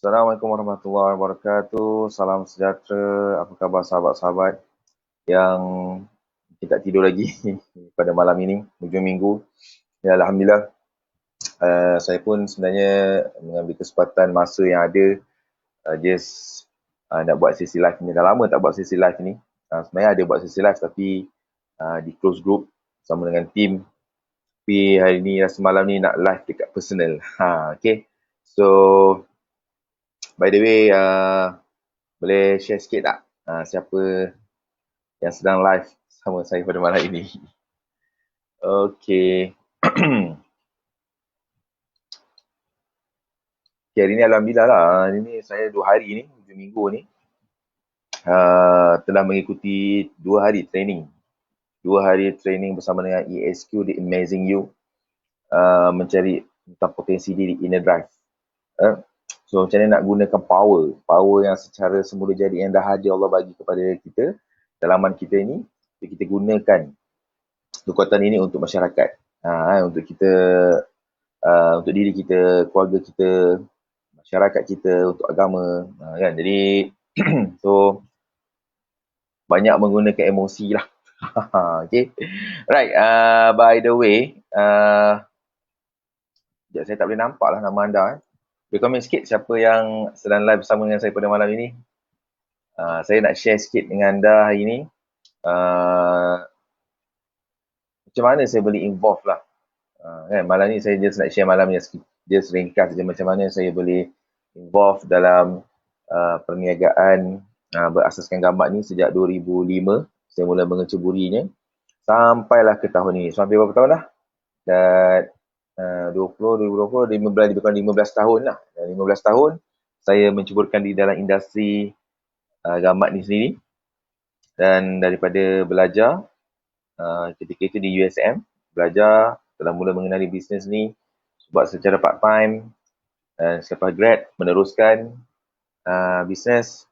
Assalamualaikum warahmatullahi wabarakatuh. Salam sejahtera. Apa khabar sahabat-sahabat yang kita tidur lagi pada malam ini, hujung minggu. Ya, Alhamdulillah. Saya pun sebenarnya mengambil kesempatan masa yang ada just nak buat sesi live ni. Dah lama tak buat sesi live ni. Sebenarnya ada buat sesi live tapi di close group sama dengan team. Tapi hari ni, semalam ni nak live dekat personal. Okay. So, by the way, boleh share sikit tak siapa yang sedang live sama saya pada malam ini? Okey. Okay, hari ni Alhamdulillah lah. Hari ni saya 2 hari ni, hujung minggu ni, telah mengikuti 2 hari training. 2 hari training bersama dengan ESQ di Amazing You. Mencari tentang potensi diri, inner drive. So macam mana nak gunakan power yang secara semula jadi yang dah ada Allah bagi kepada kita, dalaman kita ni, kita gunakan kekuatan ini untuk masyarakat, untuk kita, untuk diri kita, keluarga kita, masyarakat kita, untuk agama, kan. Jadi so banyak menggunakan emosi lah. Okay. Right, by the way, saya tak boleh nampak lah nama anda. Boleh komen sikit siapa yang sedang live bersama dengan saya pada malam ini. Saya nak share sikit dengan anda hari ini. Macam mana saya boleh involve lah. Kan, malam ni saya just nak share malam ni, just ringkas je macam mana saya boleh involve dalam perniagaan berasaskan gambar ni sejak 2005. Saya mula mengeceburinya sampailah ke tahun ini. So, hampir berapa tahun dah? Dan 2020, 15, lebih kurang 15 tahun lah. Dan 15 tahun saya menceburkan di dalam industri gambar ni sendiri. Dan daripada belajar ketika itu di USM, belajar, telah mula mengenali bisnes ni buat secara part time, dan selepas grad meneruskan bisnes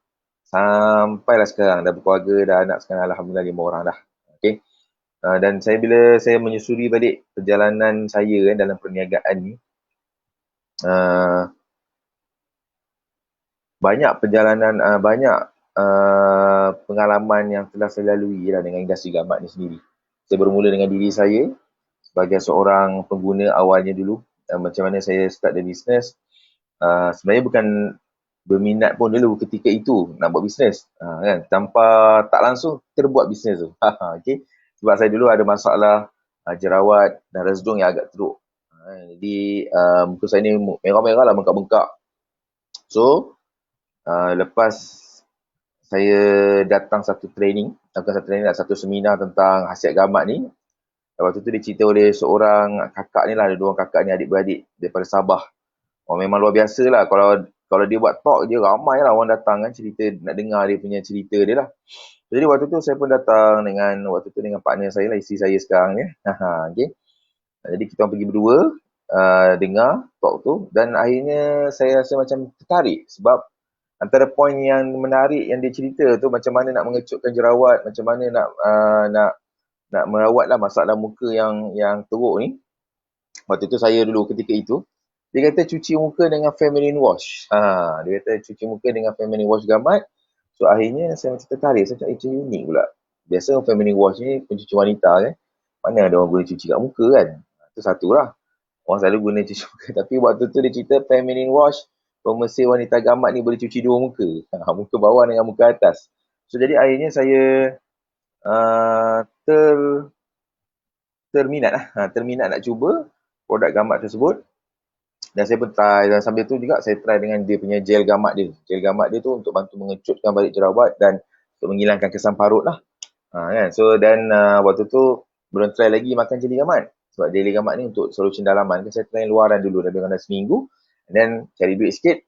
sampailah sekarang dah berkeluarga, dah anak sekarang Alhamdulillah 5 orang dah. Okay. Dan bila saya menyusuri balik perjalanan saya dalam perniagaan ni, banyak perjalanan, banyak pengalaman yang telah saya lalui lah dengan industri gambar ni sendiri. Saya bermula dengan diri saya sebagai seorang pengguna awalnya dulu, macam mana saya start the business. Sebenarnya bukan berminat pun dulu ketika itu nak buat bisnes, kan, tanpa tak langsung terbuat bisnes tu. Okay. Sebab saya dulu ada masalah jerawat dan resdung yang agak teruk. Jadi muka saya ni merah-merah lah, bengkak-bengkak. So lepas saya datang satu satu seminar tentang khasiat gambar ni, waktu tu dicerita oleh seorang kakak ni lah, ada 2 kakak ni adik-beradik daripada Sabah. Memang luar biasa lah. Kalau dia buat talk, dia ramai lah orang datang kan, cerita, nak dengar dia punya cerita dia lah. Jadi waktu tu saya pun datang dengan partner saya lah, isteri saya sekarang ni. Okay. Jadi kita orang pergi berdua dengar talk tu, dan akhirnya saya rasa macam tertarik sebab antara poin yang menarik yang dia cerita tu, macam mana nak mengecutkan jerawat, macam mana nak merawat lah masalah muka yang teruk ni. Waktu tu saya dulu ketika itu, dia kata cuci muka dengan feminine wash. Dia kata cuci muka dengan feminine wash gamat. So akhirnya saya macam tertarik, saya cakap macam unik pula. Biasa feminine wash ni pencuci wanita kan. Mana ada orang guna cuci kat muka kan. Itu satu lah. Orang selalu guna cuci muka. Tapi waktu tu dia cerita feminine wash, pembersih wanita gamat ni boleh cuci 2 muka. Muka bawah dengan muka atas. So jadi akhirnya saya terminat nak cuba produk gamat tersebut. Dan saya pun try, dan sambil tu juga saya try dengan dia punya gel gamat dia. Gel gamat dia tu untuk bantu mengecutkan balik jerawat dan untuk menghilangkan kesan parut lah. Kan? So dan waktu tu belum try lagi makan jeli gamat. Sebab jeli gamat ni untuk solution dalaman. Saya try luaran dulu lebih kurang seminggu. And then cari duit sikit,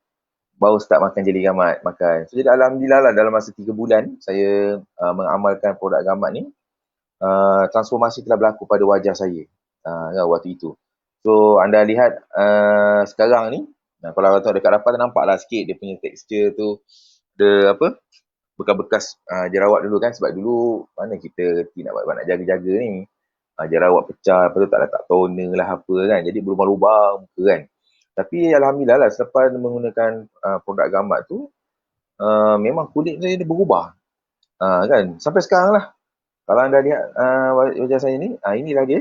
baru start makan jeli gamat, makan. So jadi Alhamdulillah lah, dalam masa 3 bulan saya mengamalkan produk gamat ni, transformasi telah berlaku pada wajah saya waktu itu. So anda lihat sekarang ni, kalau dekat rapat nampaklah sikit dia punya tekstur tu, ada bekas-bekas jerawat dulu kan. Sebab dulu mana kita nak jaga-jaga ni, jerawat pecah, lepas tu tak letak toner lah apa kan, jadi berubah-ubah muka kan. Tapi Alhamdulillah lah, selepas menggunakan produk gambar tu, memang kulit saya dia berubah. Kan? Sampai sekarang lah. Kalau anda lihat wajah saya ni, inilah dia.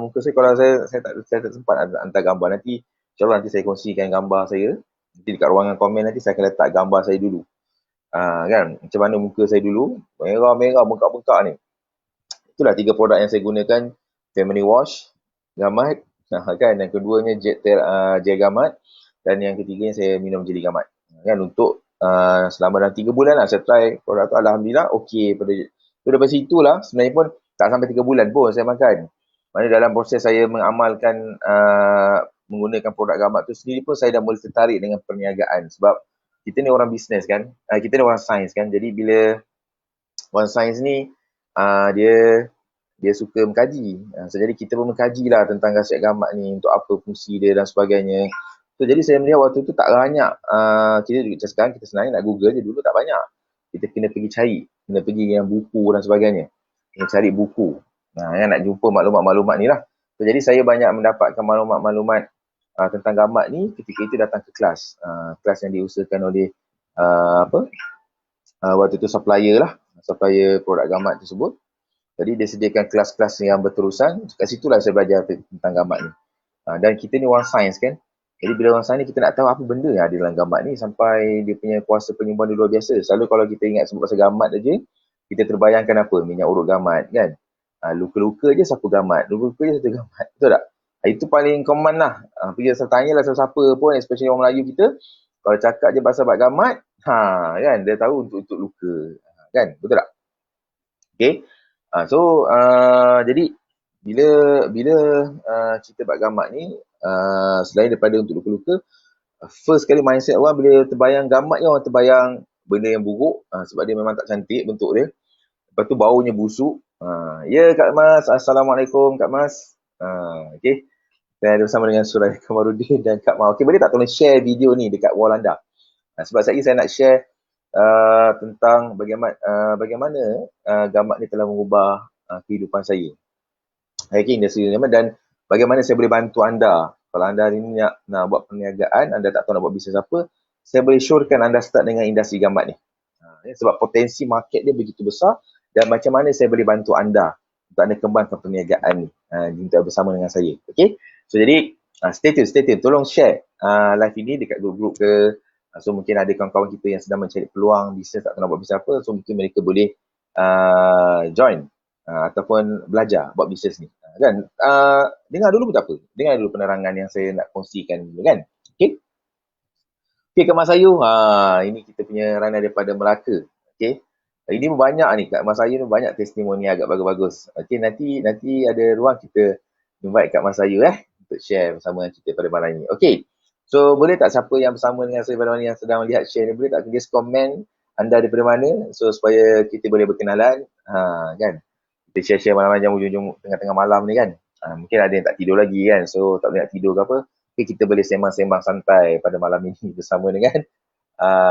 Muka saya, kalau saya tak sempat hantar gambar. Nanti, insyaAllah nanti saya kongsikan gambar saya. Nanti dekat ruangan komen nanti saya akan letak gambar saya dulu. Kan? Macam mana muka saya dulu. Merah-merah, bengkak-bengkak ni. Itulah 3 produk yang saya gunakan. Family Wash, Gamat. Kan? Yang keduanya Gel Gamat. Dan yang ketiganya saya minum jeli Gamat. Kan? Untuk selama dalam 3 bulan lah saya try produk tu. Alhamdulillah, okey. Daripada situ lah, sebenarnya pun tak sampai 3 bulan pun saya makan. Maksudnya dalam proses saya mengamalkan menggunakan produk Gamat tu sendiri pun saya dah mula tertarik dengan perniagaan. Sebab kita ni orang bisnes kan. Kita ni orang sains kan. Jadi bila orang sains ni, dia suka mengkaji. So, jadi kita pun mengkaji lah tentang khasiat gamat ni, untuk apa fungsi dia dan sebagainya. So, jadi saya melihat waktu tu tak banyak. Kita macam sekarang kita senang nak Google je, dulu tak banyak. Kita kena pergi cari, kena pergi yang buku dan sebagainya. Kena cari buku. Yang nak jumpa maklumat-maklumat ni lah. So, jadi saya banyak mendapatkan maklumat-maklumat tentang gamat ni ketika itu datang ke kelas. Kelas yang diusahakan oleh waktu tu supplier lah. Supplier produk gamat tersebut. Jadi dia sediakan kelas-kelas yang berterusan. Kat situlah saya belajar tentang gamat ni. Dan kita ni orang sains kan. Jadi bila orang sains ni kita nak tahu apa benda yang ada dalam gamat ni sampai dia punya kuasa penyembuhan dia luar biasa. Selalu kalau kita ingat sebut pasal gamat aja, kita terbayangkan apa? Minyak urut gamat kan. Luka-luka je sapu gamat. Luka-luka je satu gamat. Betul tak? Itu paling common lah. Pergi tanyalah siapa-siapa pun, especially orang Melayu kita. Kalau cakap je pasal gamat, kan, dia tahu untuk luka. Kan? Betul tak? Okay. Jadi bila cerita bab gamat ni, selain daripada untuk luka-luka, first kali mindset orang bila terbayang gamat ni, orang terbayang benda yang buruk, sebab dia memang tak cantik bentuk dia. Lepas tu baunya busuk. Ya Kak Mas, Assalamualaikum Kak Mas. Okay. Saya ada bersama dengan Suraya Kamarudin dan Kak Mas. Okay, boleh tak tolong share video ni dekat wall anda? Sebab saya nak share tentang bagaimana gamat ni telah mengubah kehidupan saya. Industri gamat, dan bagaimana saya boleh bantu anda. Kalau anda hari ni nak buat perniagaan, anda tak tahu nak buat bisnes apa, saya boleh syorkan anda start dengan industri gamat ni. Sebab potensi market dia begitu besar, dan macam mana saya boleh bantu anda untuk anda kembangkan perniagaan ni bersama dengan saya. Okay? So jadi stay tune. Tolong share live ini dekat grup-grup ke. So mungkin ada kawan-kawan kita yang sedang mencari peluang bisnes, tak tahu nak buat bisnes apa. So mungkin mereka boleh join ataupun belajar buat bisnes ni. Kan? Dengar dulu pun tak apa. Dengar dulu penerangan yang saya nak kongsikan dulu kan. Okay? Okay, Kak Mas Ayu. Ini kita punya ranai daripada Melaka. Okay. Ini pun banyak ni. Kak Mas Ayu ni banyak testimoni agak bagus-bagus. Okay, nanti ada ruang kita invite Kak Mas Ayu untuk share bersama kita pada malam ini. Okay. So, boleh tak siapa yang bersama dengan saya pada malam ini yang sedang melihat share ni, boleh tak just komen anda daripada mana, so supaya kita boleh berkenalan. Kan? Kita share-share malam-malam jam ujung-ujung tengah-tengah malam ni kan. Mungkin ada yang tak tidur lagi kan. So, tak boleh nak tidur ke apa. Okay, kita boleh sembang-sembang santai pada malam ini bersama dengan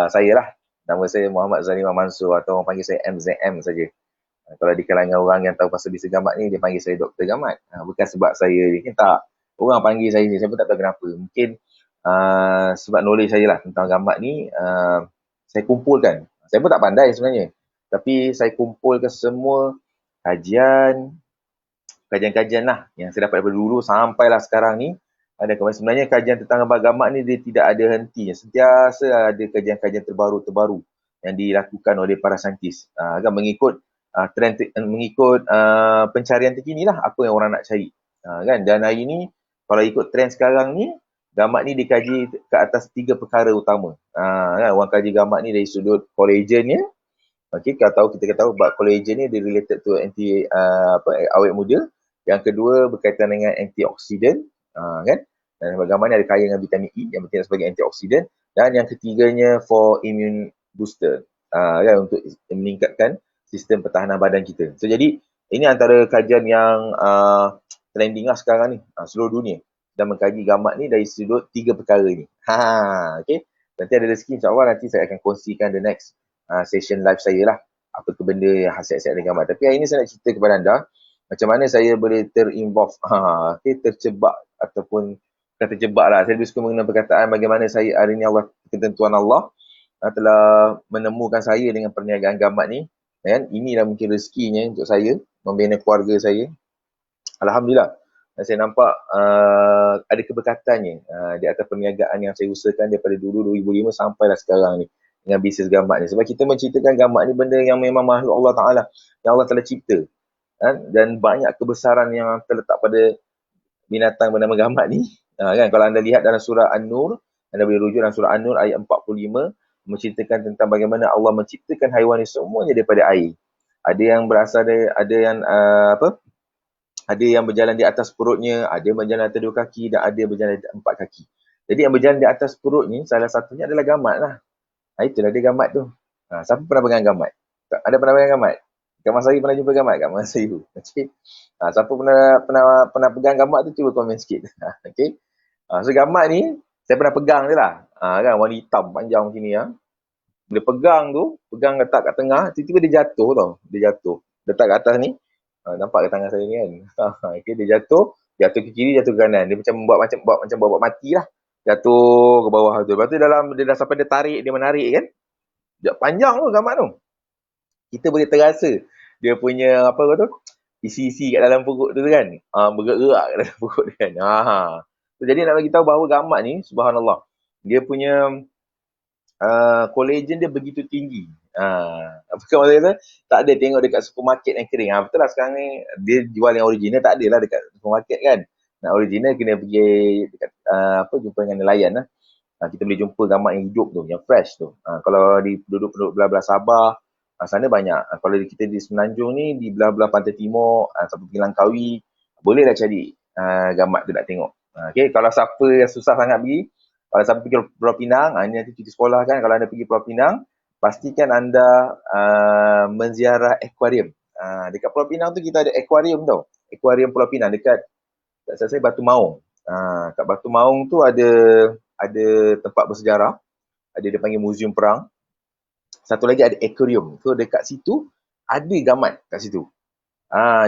saya lah. Nama saya Muhammad Zalimah Mansur, atau orang panggil saya MZM saja. Kalau di kalangan orang yang tahu pasal bisnes gamat ni, dia panggil saya Dr. Gamat. Bukan sebab saya ni, tak. Orang panggil saya ni, saya pun tak tahu kenapa. Mungkin sebab knowledge saya lah tentang gamat ni, saya kumpulkan. Saya pun tak pandai sebenarnya. Tapi saya kumpulkan semua kajian-kajian lah yang saya dapat daripada dulu sampailah sekarang ni. Sebenarnya kajian tentang gamat ni dia tidak ada hentinya. Sentiasa ada kajian-kajian terbaru yang dilakukan oleh para saintis. Kan mengikut trend, mengikut pencarian terkini lah, apa yang orang nak cari. Kan? Dan hari ni, kalau ikut trend sekarang ni, gamat ni dikaji ke atas 3 perkara utama. Kan? Orang kaji gamat ni dari sudut collagennya. Okay, kita tahu bab collagen ni dia related to awet muda. Yang kedua berkaitan dengan antioksidan, kan? Dan bagaimana ada kaya dengan vitamin E yang bertindak sebagai antioksidan. Dan yang ketiganya for immune booster, kan? Untuk meningkatkan sistem pertahanan badan kita. So jadi ini antara kajian yang trending lah sekarang ni, seluruh dunia, dan mengkaji gamat ni dari sudut 3 perkara ni. Okay. Nanti ada rezeki, insyaAllah nanti saya akan kongsikan the next session live saya lah, apa tu benda yang hasiat-hasiat dengan gamat. Tapi hari ni saya nak cerita kepada anda macam mana saya boleh terinvolve, terjebak ataupun bukan terjebak lah. Saya lebih suka mengenal perkataan bagaimana saya hari ni Allah, ketentuan Allah telah menemukan saya dengan perniagaan gamat ni. Kan? Inilah mungkin rezekinya untuk saya, membina keluarga saya. Alhamdulillah. Dan saya nampak ada keberkatannya di atas perniagaan yang saya usahakan daripada dulu 2005 sampailah sekarang ni dengan bisnes gamat ni. Sebab kita menceritakan gamat ni benda yang memang makhluk Allah Ta'ala, yang Allah telah cipta. Dan banyak kebesaran yang terletak pada binatang bernama gamat ni. Kan? Kalau anda lihat dalam surah An-Nur, anda boleh rujuk dalam surah An-Nur ayat 45, menceritakan tentang bagaimana Allah menciptakan haiwan ni semuanya daripada air. Ada yang berasal dari, ada yang ada yang berjalan di atas perutnya, ada yang berjalan di atas 2 kaki dan ada yang berjalan di atas 4 kaki. Jadi yang berjalan di atas perut ni salah satunya adalah gamat lah. Itulah dia gamat tu. Siapa pernah pegang gamat? Ada pernah pegang gamat? Kak Mas Ari pernah jumpa gamat? Kak Mas Ari tu. Okay. Siapa pernah pegang gamat tu, cuba komen sikit. Okay. So gamat ni saya pernah pegang je lah. Kan warna hitam panjang macam ni. Bila pegang letak kat tengah, tiba-tiba dia jatuh tau. Dia jatuh. Letak kat atas ni. Nampak ke tangan saya ni kan? Okay, dia jatuh ke kiri, jatuh ke kanan. Dia buat macam mati lah. Jatuh ke bawah tu. Lepas tu dia dah sampai dia tarik, dia menarik kan? Panjang tu gamat tu. Kita boleh terasa dia punya apa tu? Isi-isi kat dalam perut tu kan? Bergerak kat dalam perut tu kan? So, jadi nak bagi tahu bahawa gamat ni, subhanallah, dia punya collagen dia begitu tinggi. Apa maksud kata? Tak ada tengok dekat supermarket yang kering. Betul lah sekarang ni dia jual yang original, tak adalah dekat supermarket kan. Nak original kena pergi dekat jumpa dengan nelayan lah. Kita boleh jumpa gamat yang hidup tu, yang fresh tu. Kalau di penduduk belah-belah Sabah, sana banyak. Kalau kita di Semenanjung ni, di belah-belah Pantai Timur, sampai pergi Langkawi, bolehlah cari gamat tu nak tengok. Okay, kalau siapa yang susah sangat pergi, kalau siapa pergi Pulau Pinang, ini nanti cuti sekolah kan, kalau anda pergi Pulau Pinang, pastikan anda menziarah akuarium. Dekat Pulau Pinang tu kita ada akuarium tau. Akuarium Pulau Pinang dekat saya Batu Maung. Kat Batu Maung tu ada tempat bersejarah. Ada dia panggil Museum Perang. Satu lagi ada akuarium. So dekat situ ada gamat kat situ.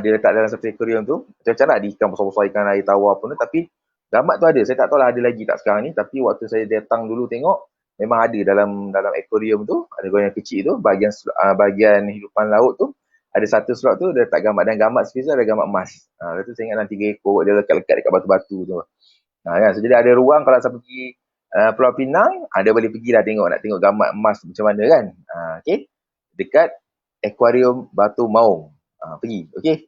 Dia letak dalam satu akuarium tu. Macam-macam lah, ada ikan besar-besar, ikan air tawar pun. Tapi gamat tu ada. Saya tak tahu lah ada lagi tak sekarang ni. Tapi waktu saya datang dulu tengok, memang ada dalam akuarium tu. Ada goyang kecil tu. Bahagian hidupan laut tu. Ada satu slot tu dia letak gamat. Dan gamat spesial ada gamat emas. Lepas tu saya ingat dalam 3 ekor. Dia lekat-lekat dekat batu-batu tu. Kan? So, jadi ada ruang kalau siapa pergi Pulau Pinang, dia boleh pergi lah nak tengok gamat emas macam mana kan. Okay. Dekat akuarium Batu Maung. Pergi. Okay.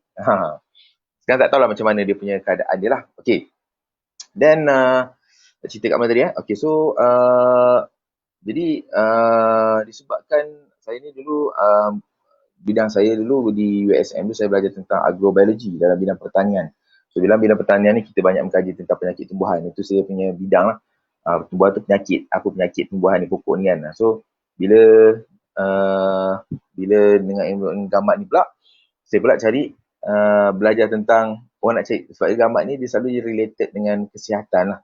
Sekarang tak tahulah macam mana dia punya keadaan dia lah. Okay. Then, cerita kat mana tadi? Okay, so, jadi, disebabkan saya ni dulu, bidang saya dulu di USM tu, saya belajar tentang agrobiologi dalam bidang pertanian. So, dalam bidang pertanian ni, kita banyak mengkaji tentang penyakit tumbuhan. Itu saya punya bidang lah. Tumbuhan tu penyakit. Apa penyakit tumbuhan ni, pokok ni kan. So, bila dengan ilmu gamat ni pula, saya pula cari belajar tentang orang nak cari, sebab gamat ni dia selalu related dengan kesihatan lah.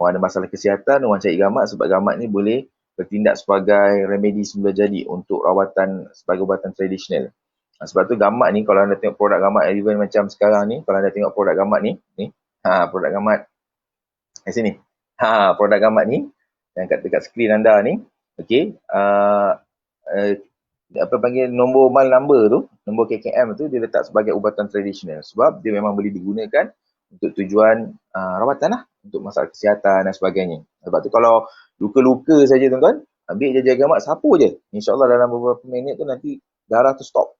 Orang ada masalah kesihatan, orang cari gamat sebab gamat ni boleh bertindak sebagai remedi semula jadi untuk rawatan sebagai ubatan tradisional. Sebab tu gamat ni, kalau anda tengok produk gamat, even macam sekarang ni, kalau anda tengok produk gamat ni, produk gamat kat sini. Produk gamat ni yang dekat skrin anda ni, okey, apa panggil nombor mal number tu, nombor KKM tu dia letak sebagai ubatan tradisional sebab dia memang boleh digunakan untuk tujuan rawatan lah, untuk masalah kesihatan dan sebagainya. Sebab tu kalau luka-luka saja tuan-tuan, ambil je gamat, sapu je. InsyaAllah dalam beberapa minit tu nanti darah tu stop.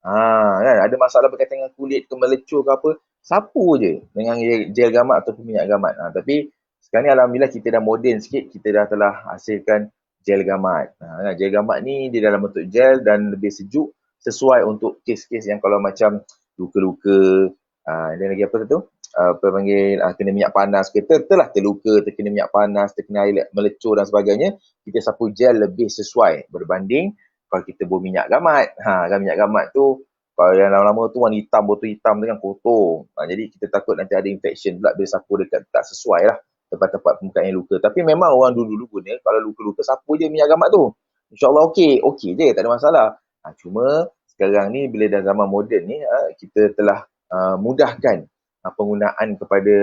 Kan? Ada masalah berkaitan dengan kulit ke melecur ke apa, sapu je dengan gel gamat ataupun minyak gamat. Tapi sekarang ni alhamdulillah kita dah moden sikit, kita dah telah hasilkan gel gamat. Gel gamat ni dia dalam bentuk gel dan lebih sejuk, sesuai untuk kes-kes yang kalau macam luka-luka, dan lagi apa tu? Apa panggil, kena minyak panas ke, terluka, terkena minyak panas, terkena air melecur dan sebagainya, kita sapu gel lebih sesuai berbanding kalau kita buat minyak gamat. Kan minyak gamat tu, kalau yang lama-lama tu warna hitam, botol hitam tu kan kotor. Jadi kita takut nanti ada infection pula bila sapu dekat tak sesuai lah tempat-tempat permukaan yang luka. Tapi memang orang dulu-dulu guna, kalau luka-luka sapu je minyak gamat tu. InsyaAllah okey je, tak ada masalah. Cuma sekarang ni bila dah zaman moden ni, kita telah mudahkan penggunaan kepada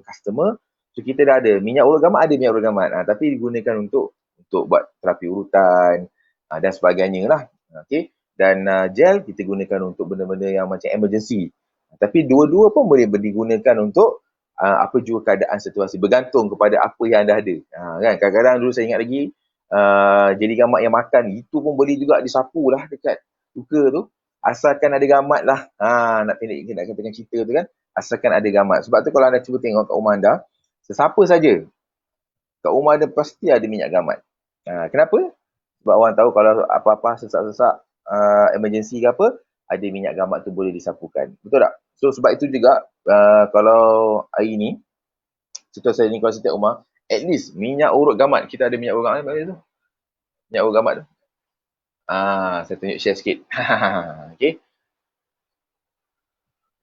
customer So kita dah ada minyak urut gamat, ada minyak urut gamat, tapi digunakan untuk buat terapi urutan dan sebagainya lah. Okey. Dan gel kita gunakan untuk benda-benda yang macam emergency. Tapi dua-dua pun boleh digunakan untuk apa juga keadaan situasi, bergantung kepada apa yang anda ada. Kan kadang-kadang dulu saya ingat lagi jadi gamat yang makan itu pun boleh juga disapu lah dekat luka tu, asalkan ada gamat lah. Nak pendek nak katakan cerita tu kan, asalkan ada gamat. Sebab tu kalau anda cuba tengok kat rumah anda, sesiapa saja kat rumah anda pasti ada minyak gamat. Kenapa? Sebab orang tahu kalau apa-apa sesak-sesak emergency ke apa, ada minyak gamat tu boleh disapukan. Betul tak? So sebab itu juga kalau hari ni situasi ni kalau setiap rumah, at least minyak urut gamat, kita ada minyak urut gamat tu. Minyak urut gamat tu. Saya tunjuk share sikit. Okey.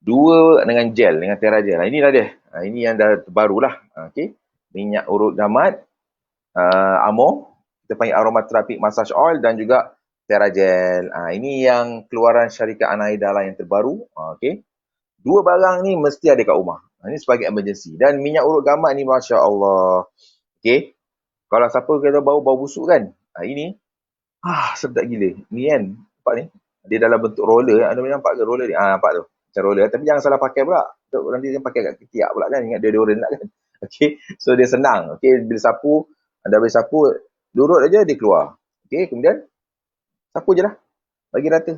2 dengan gel, dengan TerraGel. Inilah dia. Ini yang dah terbarulah. Okey. Minyak urut gamat, Amor, kita panggil aromatherapy massage oil dan juga TerraGel. Ini yang keluaran syarikat Anaida lah yang terbaru. Okey. 2 barang ni mesti ada kat rumah. Ini sebagai emergency. Dan minyak urut gamat ni Masya Allah. Okey. Kalau siapa kata bau busuk kan. Ini sedap gila. Ni kan. Nampak ni. Dia dalam bentuk roller. Anda nampak ke roller ni? Nampak tu. Macam roller. Tapi jangan salah pakai pula. Nanti dia pakai kat ketiak pula kan. Ingat deodorant lah kan. Okey. So dia senang. Okey. Bila sapu. Anda boleh sapu. Lurut aja dia keluar. Okey. Kemudian. Sapu je lah. Bagi rata.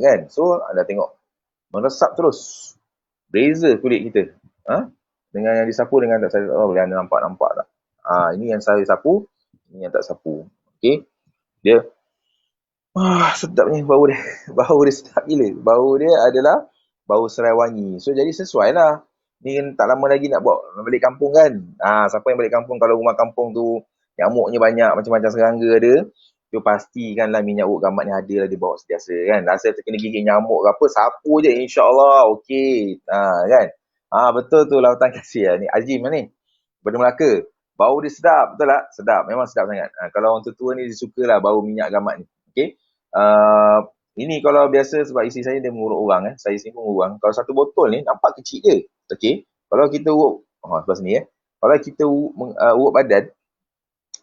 Kan. So anda tengok. Meresap terus. Beza kulit kita. Dengan yang disapu dengan tak saya boleh anda nampak tak. Ini yang saya sapu. Ini yang tak sapu. Okey. Dia sedapnya bau dia. Bau dia sedap gila. Bau dia adalah bau serai wangi. So jadi sesuai lah. Ni tak lama lagi nak bawa balik kampung kan. Siapa yang balik kampung, kalau rumah kampung tu nyamuknya banyak, macam-macam serangga ada, tu pastikanlah minyak urut gamat ni ada lah dia bawa sentiasa kan. Rasa terkena gigit nyamuk ke apa, sapu je insyaAllah okey. Kan. Betul tu lautan kasih lah. Ni Azim lah ni. Benda Melaka. Bau dia sedap, betul tak? Sedap, memang sedap sangat. Kalau orang tua ni dia sukalah bau minyak gamat ni. Okey. Ini kalau biasa sebab isteri saya dia mengurut orang saya sini pun orang. Kalau satu botol ni nampak kecil je. Okey. Kalau kita urut sebelah sini Kalau kita urut badan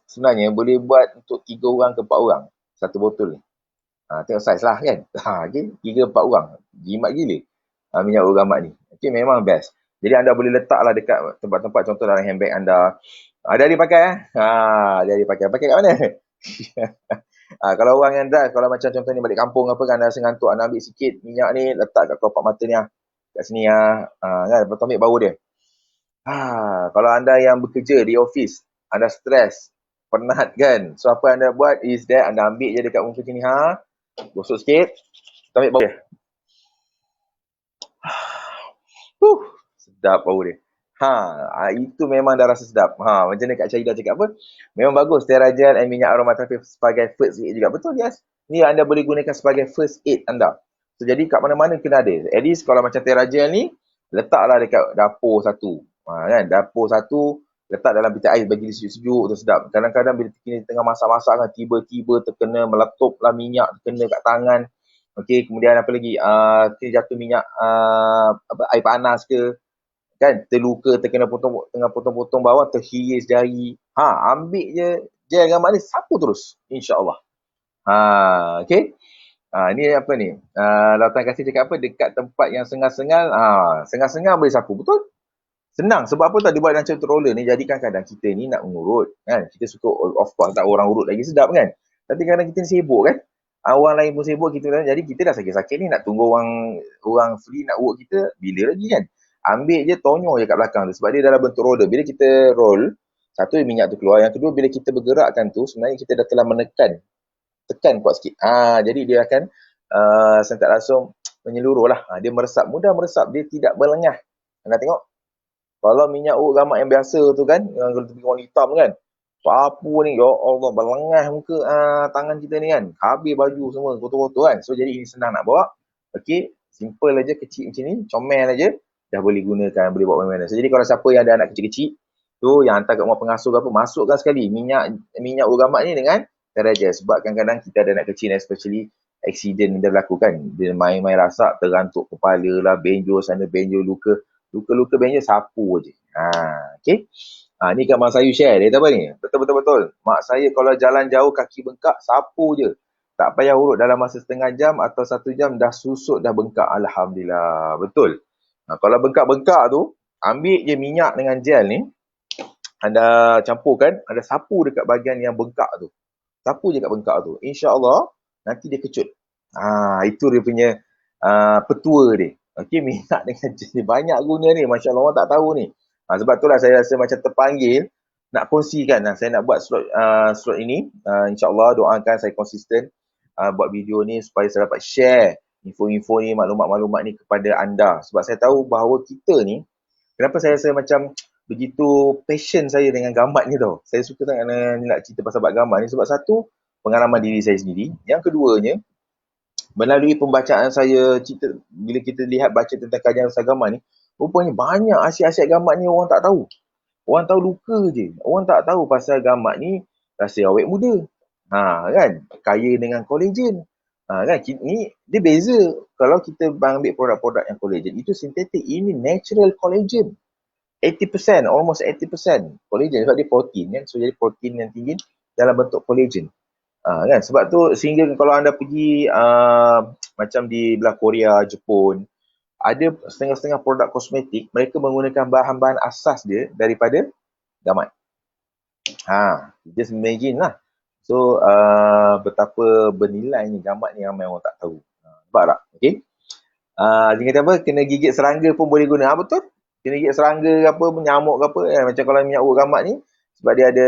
sebenarnya boleh buat untuk 3 orang ke 4 orang satu botol ni. Tengok saiz lah kan. Okey, 3-4 orang. Jimat gila. Minyak urut gamat ni. Okey, memang best. Jadi anda boleh letaklah dekat tempat-tempat, contoh dalam handbag anda. Ada dia pakai dia pakai. Pakai kat mana? Kalau orang yang drive, kalau macam contoh ni balik kampung apa kan, anda rasa ngantuk, anda ambil sikit minyak ni, letak kat kelopak mata ni kat sini kan, lepas tu ambil bau dia. Kalau anda yang bekerja di office, anda stres, penat kan, so apa anda buat is that anda ambil je dekat muka sini, gosok sikit, ambil bau dia. Sedap bau dia. Itu memang dah rasa sedap. Macam mana Kak Syahidah cakap apa? Memang bagus TerraGel and minyak aromaterapi sebagai first aid juga. Betul, yes. Ni anda boleh gunakan sebagai first aid anda. So, jadi kat mana-mana kena ada. At least kalau macam TerraGel ni, letaklah dekat dapur satu. Kan? Dapur satu, letak dalam bilik air bagi dia sejuk-sejuk tu sedap. Kadang-kadang bila kita tengah masak-masak kan, tiba-tiba terkena meletuplah minyak, terkena kat tangan. Okey, kemudian apa lagi? Kita jatuh minyak air panas ke, kan, terluka, terkena tengah potong-potong bawah, terhiris jari. Ambil je gel gamat ni, sapu terus. InsyaAllah. Okey. Ni apa ni? Lautan Kasih cakap apa? Dekat tempat yang sengal-sengal, sengal-sengal boleh sapu. Betul? Senang. Sebab apa tak dia buat dalam contoh roller ni, jadikan kadang kita ni nak mengurut. Kan? Kita suka, of course, tak orang urut lagi sedap kan? Tapi kadang kita ni sibuk kan? Orang lain pun sibuk, kita jadi kita dah sakit-sakit ni, nak tunggu orang free nak urut kita, bila lagi kan? Ambil je, tonyo je kat belakang tu. Sebab dia dalam bentuk roller. Bila kita roll, satu minyak tu keluar. Yang kedua, bila kita bergerakkan tu, sebenarnya kita dah telah menekan. Tekan kuat sikit. Jadi dia akan tak langsung menyeluruh lah. Dia meresap. Mudah meresap. Dia tidak berlengah. Anda tengok. Kalau minyak urut gamat yang biasa tu kan, yang tepi warna hitam kan, sapu ni, ya Allah, berlengah muka tangan kita ni kan. Habis baju semua kotor-kotor kan. So, jadi ini senang nak bawa. Okey. Simple aja, kecil macam ni. Comel aja. Dah boleh gunakan, boleh buat mana-mana. So, jadi kalau siapa yang ada anak kecil-kecil tu, yang hantar kat rumah pengasuh ke apa, masukkan sekali minyak urut gamat ni dengan TerraGel. Sebab kadang-kadang kita ada anak kecil, especially accident dia berlaku kan. Dia main-main rasak, terantuk kepala lah, benjol sana, benjol luka. Luka-luka benjol sapu je. Okey. Ni kat Mak Sayu share. Dia kata apa ni? Betul-betul. Mak saya kalau jalan jauh kaki bengkak, sapu je. Tak payah urut dalam masa setengah jam atau 1 jam dah susut, dah bengkak. Alhamdulillah. Betul. Kalau bengkak-bengkak tu, ambil je minyak dengan gel ni. Anda campurkan, ada sapu dekat bahagian yang bengkak tu. Sapu je kat bengkak tu. InsyaAllah, nanti dia kecut. Itu dia punya petua dia. Okey, minyak dengan gel ni. Banyak guna ni. Masya Allah, orang tak tahu ni. Sebab itulah saya rasa macam terpanggil nak kongsikan. Saya nak buat slot ini. InsyaAllah doakan saya konsisten buat video ni supaya saya dapat share info-info ni, maklumat-maklumat ni kepada anda. Sebab saya tahu bahawa kita ni, kenapa saya rasa macam begitu passion saya dengan gambar ni tau. Saya suka sangat nak cerita pasal gambar ni sebab satu, pengalaman diri saya sendiri. Yang keduanya, melalui pembacaan saya cerita, bila kita lihat baca tentang kajian pasal gambar ni, rupanya banyak asyik-asyik gambar ni orang tak tahu. Orang tahu luka je. Orang tak tahu pasal gambar ni rasa awet muda. Kan? Kaya dengan kolagen. Kan? Ni dia beza kalau kita ambil produk-produk yang kolagen. Itu sintetik. Ini natural kolagen. 80%, almost 80% kolagen sebab dia protein kan. So jadi protein yang tinggi dalam bentuk kolagen. Kan? Sebab tu sehingga kalau anda pergi macam di belah Korea, Jepun, ada setengah-setengah produk kosmetik, mereka menggunakan bahan-bahan asas dia daripada gamat. Just imagine lah. So, betapa bernilainya gamat ni ramai orang tak tahu. Nampak tak? Okay? Dia kata apa? Kena gigit serangga pun boleh guna. Betul? Kena gigit serangga ke apa, nyamuk ke apa. Macam kalau minyak urut gamat ni, sebab dia ada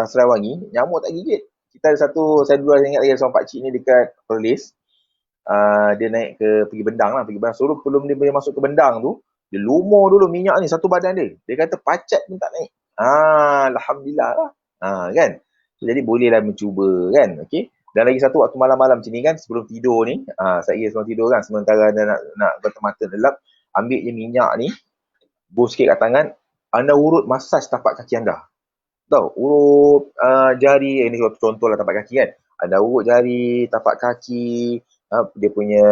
serai wangi, nyamuk tak gigit. Kita ada satu, saya dulu ingat lagi seorang pakcik ni dekat Perlis. Dia naik pergi Bendang lah. Suruh sebelum dia boleh masuk ke Bendang tu, dia lumur dulu minyak ni satu badan dia. Dia kata pacat pun tak naik. Alhamdulillah lah. Kan? So, jadi bolehlah mencuba kan. Okay? Dan lagi satu waktu malam-malam macam ni kan, sebelum tidur ni, saya kira sebelum tidur kan, sementara anda nak mata gelap, ambil je minyak ni, bus sikit kat tangan, anda urut masaj tapak kaki anda. Tahu, urut jari, ini contoh lah tapak kaki kan. Anda urut jari, tapak kaki, dia punya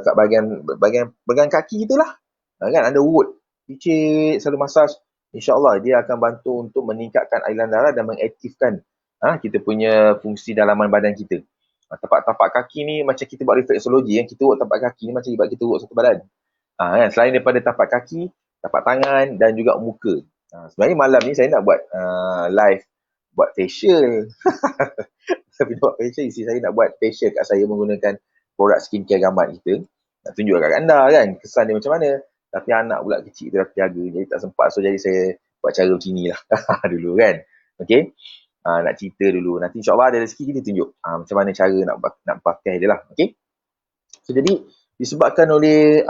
kat bahagian kaki itulah. Kan anda urut, picit, selalu masaj. InsyaAllah dia akan bantu untuk meningkatkan aliran darah dan mengaktifkan kita punya fungsi dalaman badan kita. Tapak-tapak kaki ni macam kita buat refleksologi, yang kita urut tapak kaki ni macam kita urut satu badan. Kan? Selain daripada tapak kaki, tapak tangan dan juga muka. Sebenarnya malam ni saya nak buat live, buat facial. Tapi buat facial, isteri saya nak buat facial kat saya menggunakan produk skincare gambar kita. Nak tunjuk kat anda kan, kesan dia macam mana. Tapi anak pula kecil tu dah terjaga, jadi tak sempat. So jadi saya buat cara macam ni lah dulu kan. Okay. Nak cerita dulu. Nanti insyaAllah ada rezeki kita tunjuk macam mana cara nak pakai dia lah. Okay. So jadi disebabkan oleh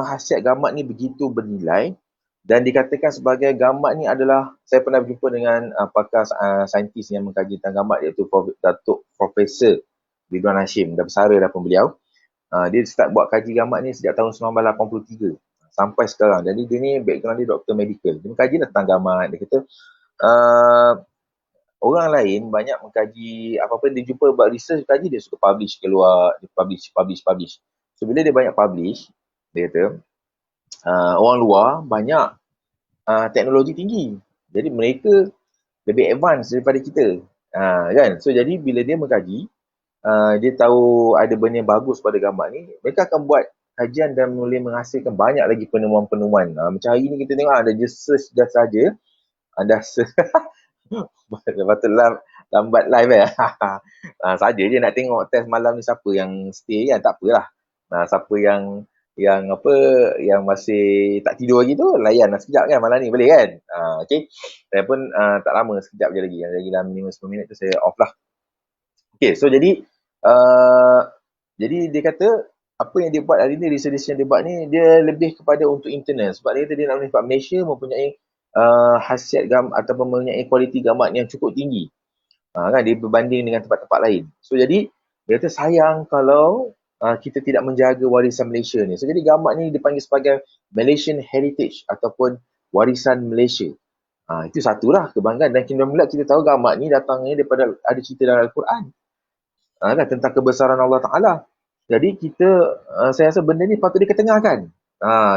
khasiat gamat ni begitu bernilai dan dikatakan sebagai gamat ni adalah, saya pernah berjumpa dengan pakar saintis yang mengkaji tentang gamat, iaitu Datuk Profesor Ridwan Hashim. Dah bersara dah pun beliau. Dia start buat kaji gamat ni sejak tahun 1983 sampai sekarang. Jadi dia ni background dia doktor medical. Dia mengkaji tentang gamat. Dia kata orang lain banyak mengkaji apa-apa dia jumpa buat research, kaji, dia suka publish keluar, dia publish. So bila dia banyak publish, dia kata orang luar banyak teknologi tinggi. Jadi mereka lebih advance daripada kita. Kan? So jadi bila dia mengkaji, dia tahu ada benda yang bagus pada gambar ni, mereka akan buat kajian dan boleh menghasilkan banyak lagi penemuan-penemuan. Macam hari ni kita tengok ada just search dah saja. Anda patutlah lambat live saja je nak tengok test malam ni siapa yang stay kan, tak apalah. Siapa yang masih tak tidur lagi tu, layan lah sekejap kan malam ni, boleh kan. Okay. Saya pun tak lama, sekejap je lagi dalam 5-10 minit tu saya off lah. Okay, so jadi dia kata apa yang dia buat hari ni, research yang dia buat ni, dia lebih kepada untuk internal. Sebab dia kata dia nak menimpa Malaysia mempunyai khasiat ataupun mempunyai kualiti gambar yang cukup tinggi. Kan, dia berbanding dengan tempat-tempat lain. So jadi dia kata sayang kalau kita tidak menjaga warisan Malaysia ni. So jadi gambar ni dipanggil sebagai Malaysian Heritage ataupun warisan Malaysia. Itu satulah kebanggaan. Dan kita tahu gambar ni datangnya daripada ada cerita dalam Al-Quran. Kan, tentang kebesaran Allah Ta'ala. Jadi kita, saya rasa benda ni patut diketengahkan.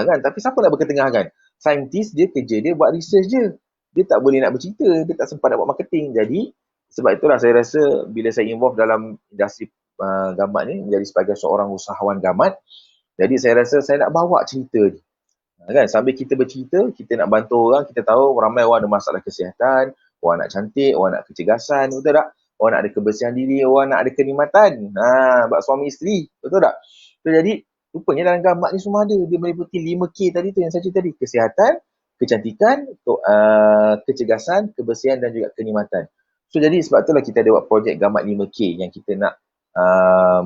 Kan? Tapi siapa nak berketengahkan? Saintis dia kerja dia buat research je. Dia tak boleh nak bercerita, dia tak sempat nak buat marketing. Jadi sebab itulah saya rasa bila saya involve dalam industri gamat ni, menjadi sebagai seorang usahawan gamat, jadi saya rasa saya nak bawa cerita ni. Kan, sambil kita bercerita, kita nak bantu orang, kita tahu ramai orang ada masalah kesihatan, orang nak cantik, orang nak kecergasan, betul tak? Orang nak ada kebersihan diri, orang nak ada kenikmatan. Buat suami isteri, betul tak? So, jadi, rupanya dalam gambar ni semua ada. Dia meliputi 5K tadi tu yang saya cerita tadi. Kesihatan, kecantikan, kecergasan, kebersihan dan juga kenikmatan. So, jadi sebab itulah kita ada buat projek gambar 5K yang kita nak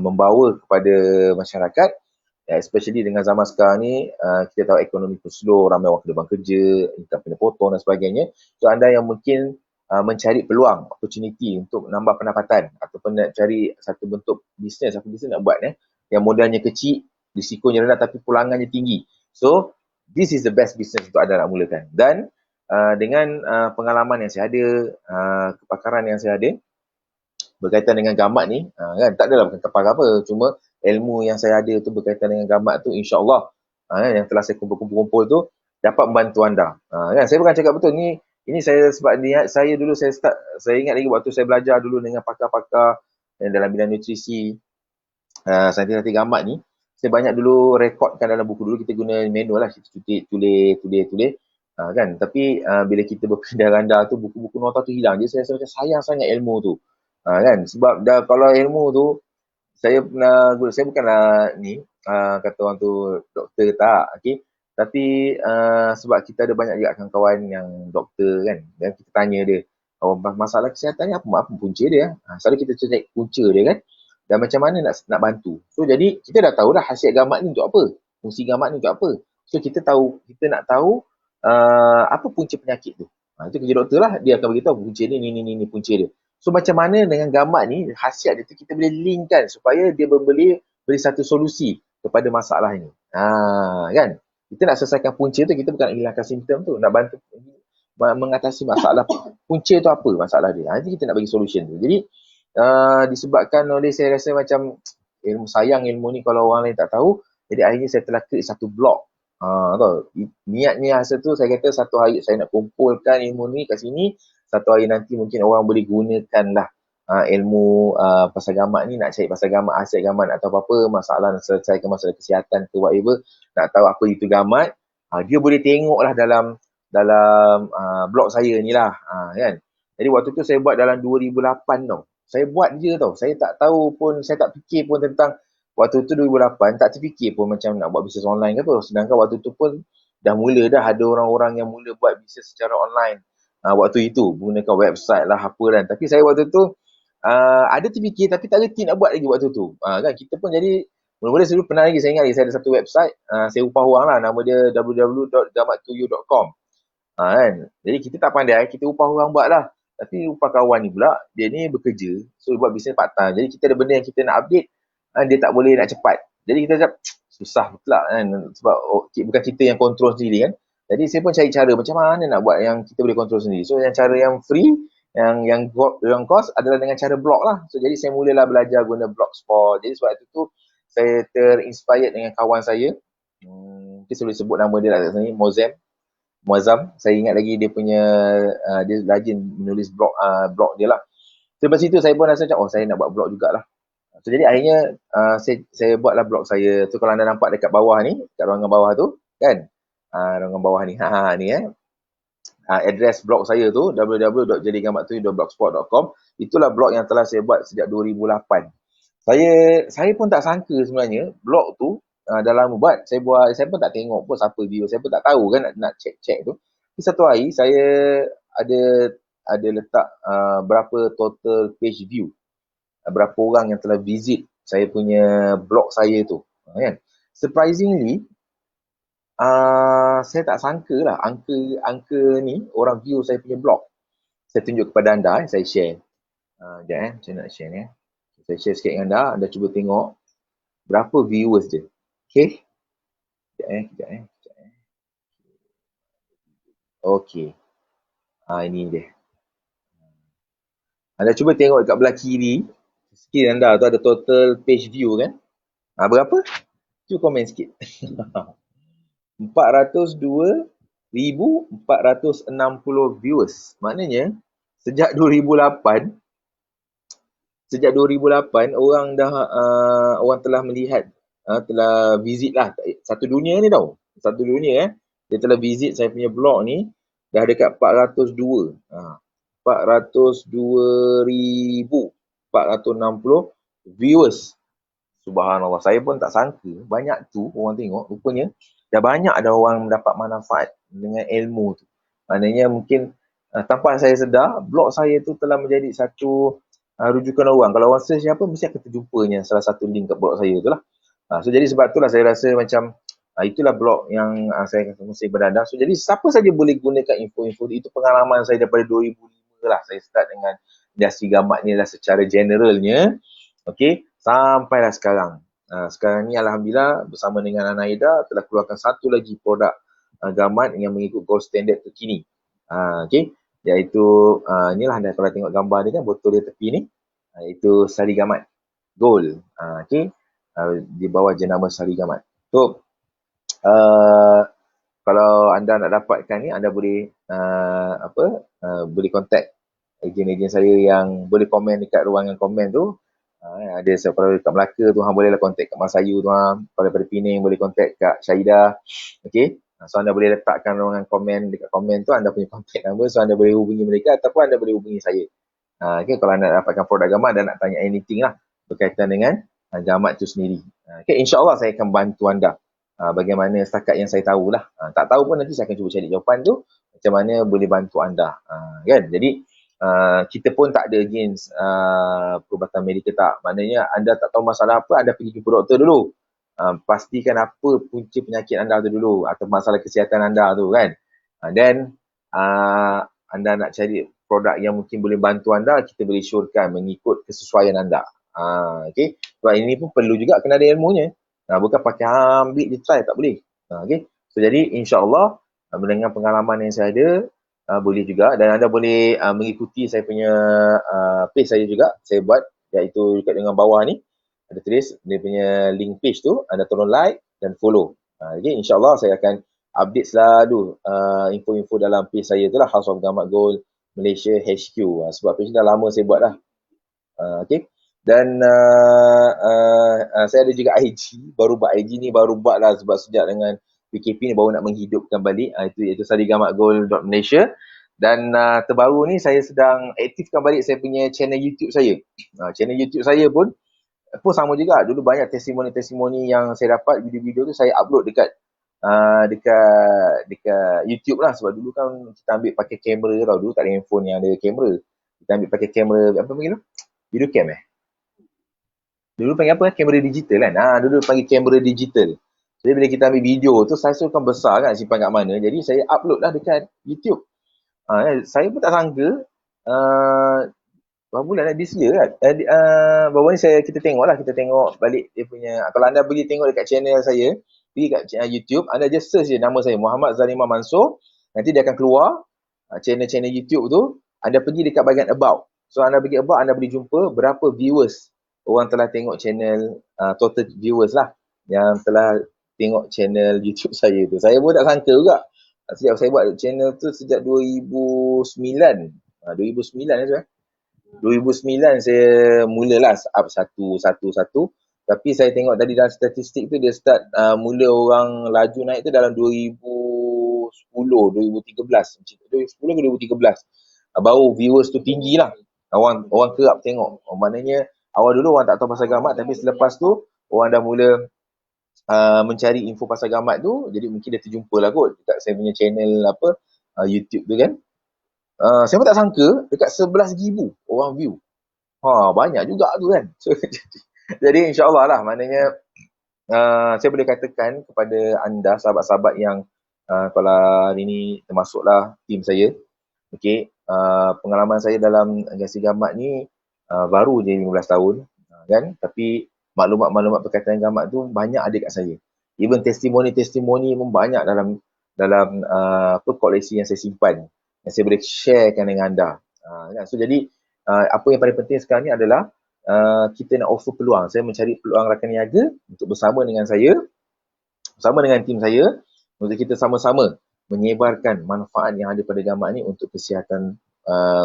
membawa kepada masyarakat. Especially dengan zaman sekarang ni, kita tahu ekonomi pun slow, ramai orang kena kerja, income kena potong dan sebagainya. So, anda yang mungkin mencari peluang, opportunity untuk menambah pendapatan ataupun nak cari satu bentuk bisnes, apa bisnes nak buat yang modalnya kecil, risikonya rendah tapi pulangannya tinggi. So, this is the best business untuk anda nak mulakan. Dan dengan pengalaman yang saya ada, kepakaran yang saya ada, berkaitan dengan gamat ni, kan, tak adalah bukan kepar apa, cuma ilmu yang saya ada tu berkaitan dengan gamat tu, insyaAllah yang telah saya kumpul-kumpul tu dapat membantu anda. Kan, saya bukan cakap betul ni, ini saya sebab niat saya dulu saya start, saya ingat lagi waktu saya belajar dulu dengan pakar-pakar dalam bidang nutrisi, saintis-saintis gamat ni, saya banyak dulu rekodkan dalam buku. Dulu kita guna manual lah, kita tulis, kan, tapi bila kita berpindah randa tu, buku-buku nota tu hilang. Jadi saya rasa macam sayang sangat ilmu tu. Kan, sebab dah kalau ilmu tu saya bukanlah ni kata orang tu doktor tak, okey, tapi sebab kita ada banyak juga kawan-kawan yang doktor kan, dan kita tanya dia masalah kesihatan ni apa punca dia, selalu kita cek punca dia kan, dan macam mana nak bantu. So jadi kita dah tahu dah khasiat gamat ni untuk apa, fungsi gamat ni untuk apa. So kita nak tahu apa punca penyakit tu. Itu kerja doktor lah, dia akan beritahu punca ni punca dia. So macam mana dengan gamat ni, khasiat dia tu kita boleh linkkan supaya dia beri satu solusi kepada masalah ini. Kan? Kita nak selesaikan punca tu, kita bukan nak hilangkan simptom tu, nak bantu mengatasi masalah. Punca tu apa masalah dia. Nanti kita nak bagi solution tu. Jadi disebabkan oleh saya rasa macam sayang ilmu ni kalau orang lain tak tahu, jadi akhirnya saya telah create satu blog. Niatnya hasil tu saya kata satu hari saya nak kumpulkan ilmu ni kat sini, satu hari nanti mungkin orang boleh gunakan lah ilmu pasal gamat ni, nak cari pasal gamat, hasil gamat atau apa-apa masalah, nak selesaikan masalah kesihatan ke whatever, nak tahu apa itu gamat, dia boleh tengok lah dalam blog saya ni lah, kan. Jadi waktu tu saya buat dalam 2008 tau. Saya buat je tau. Saya tak tahu pun, saya tak fikir pun tentang, waktu tu 2008 tak terfikir pun macam nak buat bisnes online ke apa. Sedangkan waktu tu pun dah mula dah ada orang-orang yang mula buat bisnes secara online. Waktu itu menggunakan website lah apa kan, tapi saya waktu tu ada terfikir tapi tak reti nak buat lagi waktu tu, kan. Kita pun jadi mula-mula saya pernah lagi, saya ingat lagi saya ada satu website, saya upah orang lah, nama dia www.gamattoyou.com, kan. Jadi kita tak pandai, kita upah orang buat lah, tapi upah kawan ni pula dia ni bekerja, so buat bisnes part time. Jadi kita ada benda yang kita nak update, dia tak boleh nak cepat, jadi kita cakap susah pula kan, sebab bukan kita yang kontrol sendiri kan. Jadi saya pun cari cara macam mana nak buat yang kita boleh kontrol sendiri. So yang cara yang free, yang cost adalah dengan cara blog lah. So jadi saya mulalah belajar guna blogspot. Jadi sebab itu tu saya terinspired dengan kawan saya. Kita boleh sebut nama dia lah kat sini, Muazzam. Saya ingat lagi dia punya dia rajin menulis blog dia lah. So lepas itu saya pun rasa macam saya nak buat blog jugalah. So jadi akhirnya saya buatlah blog saya. Tu kalau anda nampak dekat bawah ni, dekat ruangan bawah tu kan, ruangan bawah ni, ni address blog saya tu www.jadigamattoyou.blogspot.com. Itulah blog yang telah saya buat sejak 2008. Saya pun tak sangka sebenarnya blog tu dah lama buat. Saya pun tak tengok pun siapa view, saya pun tak tahu kan nak check tu. Tapi satu hari saya ada letak berapa total page view, berapa orang yang telah visit saya punya blog saya tu, kan. Surprisingly, saya tak sangka lah angka ni orang view saya punya blog. Saya tunjuk kepada anda, saya share. Sekejap saya nak share ni. Saya share sikit dengan anda cuba tengok berapa viewers dia. Okay. Sekejap. Okay. Ini dia. Anda cuba tengok dekat belah kiri, skrin anda tu ada total page view kan. Berapa? Cuba komen sikit. 402 1460 viewers. Maknanya sejak 2008 orang telah melihat, telah visit lah satu dunia ni tau. Satu dunia dia telah visit saya punya blog ni dah dekat 402. 402,460 viewers. Subhanallah, saya pun tak sangka banyak tu orang tengok. Rupanya dah banyak ada orang mendapat manfaat dengan ilmu tu. Maknanya mungkin tanpa saya sedar, blog saya tu telah menjadi satu rujukan orang. Kalau orang search apa, mesti akan terjumpanya salah satu link kat blog saya tu lah. So jadi sebab itulah saya rasa macam itulah blog yang saya mesti berada. So jadi siapa saja boleh gunakan info-info itu. Pengalaman saya daripada 2005 lah. Saya start dengan industri gambar ni lah secara generalnya. Okey, sampailah sekarang. Sekarang ni Alhamdulillah bersama dengan Anaida telah keluarkan satu lagi produk gamat yang mengikut gold standard terkini. Okey, iaitu inilah anda kalau tengok gambar dia kan, botol dia tepi ni, iaitu Sari Gamat Gold. Okey, di bawah jenama Sari Gamat. So, kalau anda nak dapatkan ni, anda boleh boleh contact ejen-ejen saya yang boleh komen dekat ruangan komen tu. Ada kalau dekat Melaka tu hang bolehlah kontak kat Mas Ayu tu hang. Kalau daripada Pening boleh kontak kat Syahidah. Okey. So anda boleh letakkan ruangan komen, dekat komen tu anda punya kontak number, so anda boleh hubungi mereka ataupun anda boleh hubungi saya. Okey, kalau anda nak dapatkan produk gamat dan nak tanya anything lah berkaitan dengan gamat tu sendiri. Okey, insya-Allah saya akan bantu anda. Bagaimana setakat yang saya tahulah. Tak tahu pun nanti saya akan cuba cari jawapan tu macam mana boleh bantu anda. Kan? Jadi kita pun tak ada against perubatan medikal tak. Maknanya anda tak tahu masalah apa, anda pergi jumpa doktor dulu. Pastikan apa punca penyakit anda tu dulu atau masalah kesihatan anda tu kan. Dan anda nak cari produk yang mungkin boleh bantu anda, kita boleh syorkan mengikut kesesuaian anda. Okay. Sebab ini pun perlu juga kena ada ilmunya. Bukan pakai ambil je try, tak boleh. Okay. So jadi insya-Allah dengan pengalaman yang saya ada, boleh juga, dan anda boleh mengikuti saya punya page saya juga. Saya buat iaitu dekat dengan bawah ni ada tulis dia punya link page tu, anda tolong like dan follow. Jadi insya-Allah saya akan update selalu info-info dalam page saya tu lah, House of Gamat Gold Malaysia HQ. Sebab page dah lama saya buat dah. Okay. Dan saya ada juga IG, baru buat IG ni, baru buat lah sebab sejak dengan PKP ni baru nak menghidupkan balik, iaitu sarigamatgold.malaysia. Dan terbaru ni saya sedang aktifkan balik saya punya channel YouTube saya. Channel YouTube saya pun sama juga. Dulu banyak testimoni-testimoni yang saya dapat, video-video tu saya upload dekat YouTube lah. Sebab dulu kan kita ambil pakai kamera tau. Dulu tak ada handphone yang ada kamera. Kita ambil pakai kamera, apa panggil tu? Video cam Dulu panggil apa? Kamera digital kan? Dulu panggil kamera digital. Jadi bila kita ambil video tu, saiz tu kan besar kan, simpan kat mana. Jadi saya upload lah dekat YouTube. Saya pun tak sangka, berapa bulan lah, this year kan. Baru ni kita tengok balik dia punya. Kalau anda pergi tengok dekat channel saya, pergi kat YouTube, anda just search je nama saya, Muhammad Zalimah Mansur. Nanti dia akan keluar channel-channel YouTube tu. Anda pergi dekat bahagian about. So anda pergi about, anda boleh jumpa berapa viewers orang telah tengok channel, total viewers lah yang telah tengok channel YouTube saya tu. Saya pun tak sangka juga. Sejak saya buat channel tu sejak 2009. 2009 ya. 2009 saya mulalah up satu. Tapi saya tengok tadi dalam statistik tu dia start mula orang laju naik tu dalam 2010, 2013. Baru viewers tu tinggi lah. Orang kerap tengok. Maknanya awal dulu orang tak tahu pasal gamat, tapi selepas tu orang dah mula mencari info pasal gamat tu, jadi mungkin dia terjumpa lah kot dekat saya punya channel YouTube tu kan. Saya pun tak sangka dekat 11,000 orang view. Banyak juga tu kan. So, jadi insya-Allah lah, maknanya saya boleh katakan kepada anda sahabat-sahabat yang kalau hari ni termasuklah tim saya. Okey, pengalaman saya dalam industri gamat ni baru je 15 tahun kan, tapi maklumat-maklumat berkaitan gamat tu banyak ada kat saya. Even testimoni pun banyak dalam koleksi yang saya simpan, yang saya boleh sharekan dengan anda. So jadi apa yang paling penting sekarang ni adalah kita nak offer peluang. Saya mencari peluang rakan niaga untuk bersama dengan saya, bersama dengan tim saya, untuk kita sama-sama menyebarkan manfaat yang ada pada gammat ni untuk kesihatan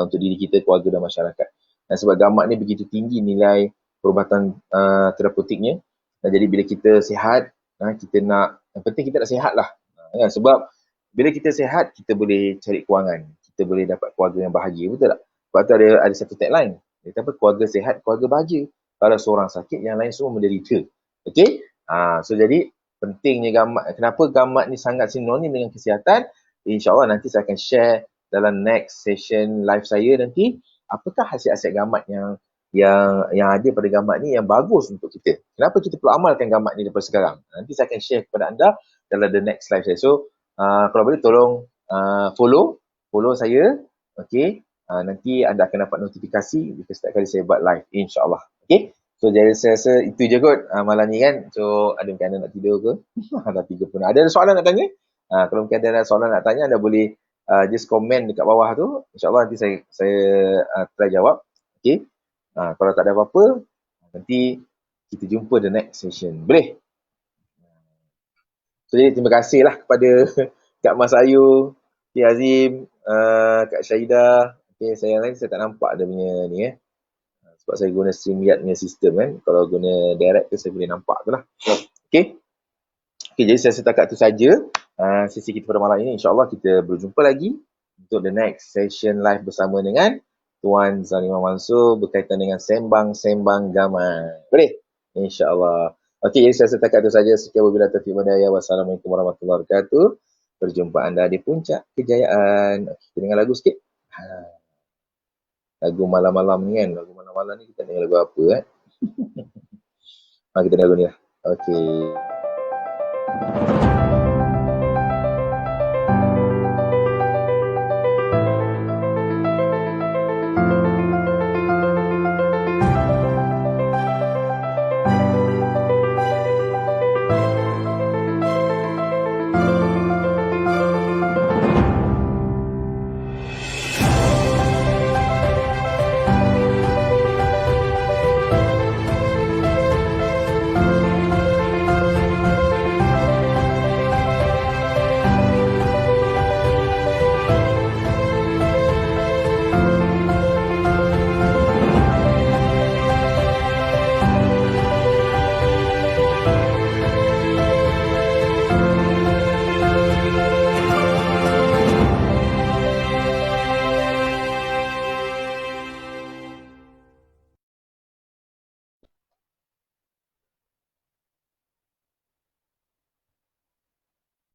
untuk diri kita, keluarga dan masyarakat. Dan sebab gammat ni begitu tinggi nilai perubatan terapeutiknya, jadi bila kita sihat, kita nak, yang penting kita nak sihat lah. Kan? Sebab bila kita sihat, kita boleh cari kewangan, kita boleh dapat keluarga yang bahagia, betul tak? Sebab tu ada satu tagline, dia kata apa? Keluarga sihat, keluarga bahagia. Kalau seorang sakit, yang lain semua menderita. Okay? So jadi pentingnya gammat. Kenapa gammat ni sangat sinonim dengan kesihatan? InsyaAllah nanti saya akan share dalam next session live saya nanti, apakah hasil-hasil gammat yang ada pada gammat ni yang bagus untuk kita. Kenapa kita perlu amalkan gammat ni daripada sekarang? Nanti saya akan share kepada anda dalam the next live saya. So, kalau boleh tolong follow saya. Okay. Nanti anda akan dapat notifikasi jika setiap kali saya buat live. InsyaAllah. Okay. So, jadi saya rasa itu je kot malam ni kan. So, ada mungkin anda nak tidur ke? Dah 30. Ada soalan nak tanya? Kalau mungkin ada soalan nak tanya, anda boleh just komen dekat bawah tu. InsyaAllah nanti saya try jawab. Okay. Kalau tak ada apa-apa, nanti kita jumpa the next session. Boleh? So, jadi terima kasihlah kepada Kak Mas Ayu, Cik Azim, Kak Syahidah. Okay, saya tak nampak dia punya ni sebab saya guna StreamYard punya sistem kan. Kalau guna direct tu saya boleh nampak tu lah. Okay. Okay, jadi saya setakat tu saja sesi kita pada malam ini. InsyaAllah kita berjumpa lagi untuk the next session live bersama dengan Tuan Zalimah Mansur berkaitan dengan sembang-sembang gammat. Boleh? InsyaAllah. Okey, jadi saya setakat itu saja. Sekian wabillahi taufiq wal hidayah. Wassalamualaikum warahmatullahi wabarakatuh. Berjumpa anda di puncak kejayaan. Okey, kita dengar lagu sikit. Lagu malam-malam ni kan. Lagu malam-malam ni kita dengar lagu apa kita dengar lagu ni lah. Okey.